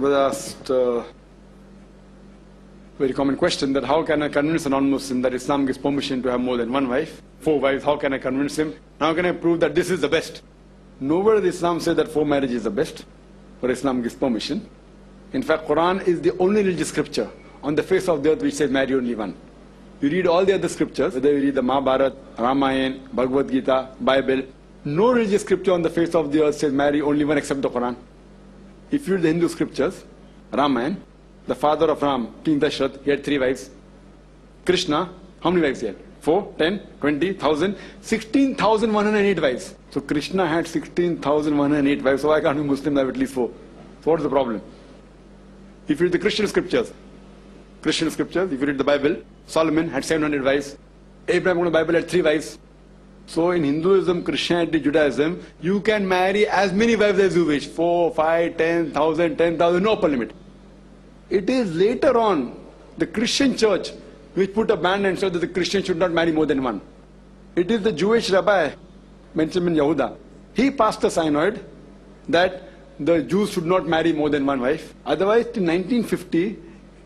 was asked a very common question that how can I convince a non-Muslim that Islam gives permission to have more than one wife, 4 wives, how can I convince him? How can I prove that this is the best? Nowhere does Islam say that 4 marriages is the best, but Islam gives permission. In fact, Quran is the only religious scripture on the face of the earth which says marry only one. You read all the other scriptures, whether you read the Mahabharata, Ramayana, Bhagavad Gita, Bible, no religious scripture on the face of the earth says marry only one except the Quran. If you read the Hindu scriptures, Ramayana, the father of Ram, King Dashrath, he had 3 wives. Krishna, how many wives he had? 4, 10, 20, 1,000, 16,108 wives. So Krishna had 16,108 wives, so why can't we Muslims have at least 4? So what's the problem? If you read the Christian scriptures, if you read the Bible, Solomon had 700 wives. Abraham in the Bible had 3 wives. So in Hinduism, Christianity, Judaism, you can marry as many wives as you wish. 4, 5, 10,000, 10,000, no upper limit. It is later on the Christian church which put a ban and said that the Christian should not marry more than one. It is the Jewish rabbi, Benjamin Yehuda. He passed a synod that the Jews should not marry more than one wife. Otherwise, in 1950,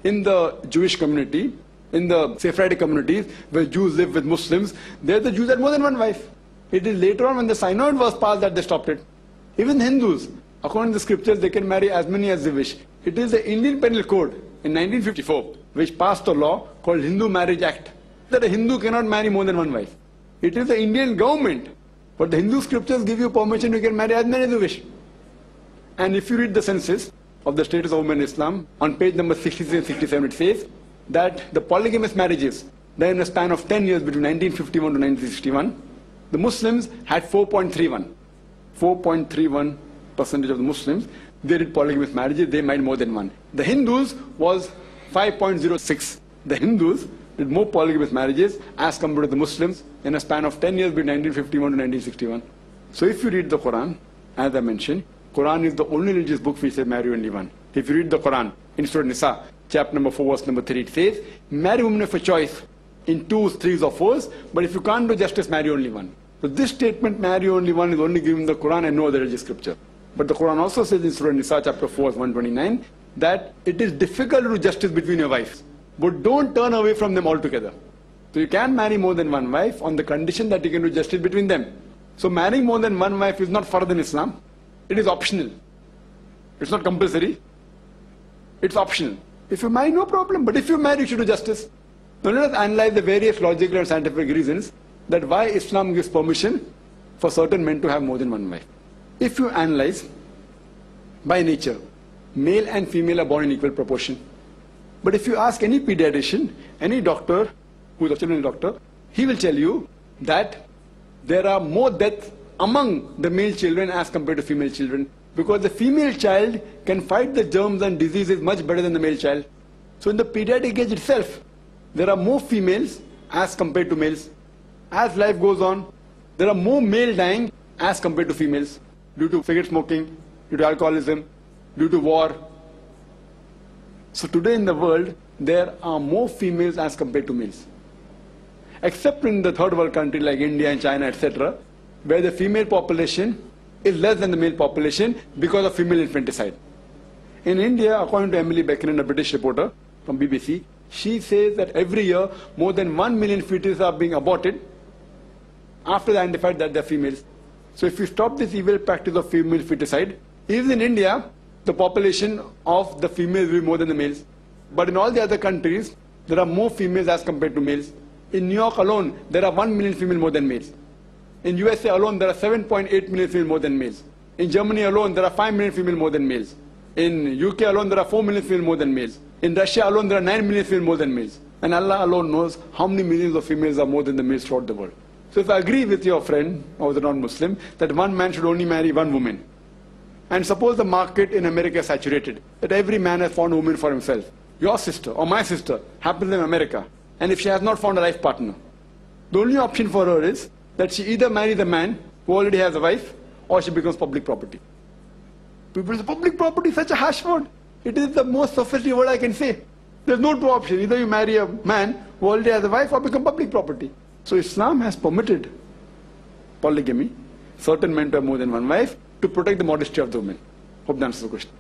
in the Jewish community, in the Sephardic communities where Jews live with Muslims, there the Jews had more than one wife. It is later on when the synod was passed that they stopped it. Even Hindus, according to the scriptures, they can marry as many as they wish. It is the Indian Penal Code in 1954 which passed a law called Hindu Marriage Act that a Hindu cannot marry more than one wife. It is the Indian government, but the Hindu scriptures give you permission you can marry as many as you wish. And if you read the census of the status of women in Islam, on page number 66 and 67 it says that the polygamous marriages, that in a span of 10 years between 1951 to 1961, the Muslims had 4.31. 4.31% of the Muslims, they did polygamous marriages, they married more than one. The Hindus was 5.06. The Hindus did more polygamous marriages as compared to the Muslims in a span of 10 years between 1951 to 1961. So if you read the Quran, as I mentioned, Quran is the only religious book which says marry only one. If you read the Quran in Surah Nisa, chapter number 4, verse number 3, it says, marry women of a choice in 2s, 3s or 4s, but if you can't do justice, marry only one. So this statement, marry only one, is only given in the Quran and no other religious scripture. But the Quran also says in Surah Nisa, chapter 4, verse 129, that it is difficult to do justice between your wives, but don't turn away from them altogether. So you can marry more than one wife on the condition that you can do justice between them. So marrying more than one wife is not fard in Islam. It is optional. It's not compulsory. It's optional. If you marry, no problem. But if you marry, you should do justice. Now let us analyze the various logical and scientific reasons that why Islam gives permission for certain men to have more than one wife. If you analyze, by nature, male and female are born in equal proportion. But if you ask any pediatrician, any doctor, who is a children's doctor, he will tell you that there are more deaths among the male children as compared to female children, because the female child can fight the germs and diseases much better than the male child. So in the pediatric age itself, there are more females as compared to males. As life goes on, there are more male dying as compared to females, due to cigarette smoking, due to alcoholism, due to war. So today in the world, there are more females as compared to males. Except in the third world country like India and China, etc., where the female population is less than the male population because of female infanticide. In India, according to Emily Beckin, a British reporter from BBC, she says that every year more than 1 million fetuses are being aborted after they identified that they're females. So if you stop this evil practice of female feticide, even in India, the population of the females will be more than the males. But in all the other countries, there are more females as compared to males. In New York alone, there are 1 million females more than males. In USA alone, there are 7.8 million females more than males. In Germany alone, there are 5 million females more than males. In UK alone, there are 4 million females more than males. In Russia alone, there are 9 million females more than males. And Allah alone knows how many millions of females are more than the males throughout the world. So if I agree with your friend, or the non-Muslim, that one man should only marry one woman, and suppose the market in America is saturated, that every man has found a woman for himself, your sister or my sister happens in America, and if she has not found a life partner, the only option for her is that she either marries a man who already has a wife, or she becomes public property. People say, public property is such a harsh word. It is the most sophisticated word I can say. There's no two options. Either you marry a man who already has a wife or become public property. So Islam has permitted polygamy, certain men to have more than one wife, to protect the modesty of the women. Hope that answers the question.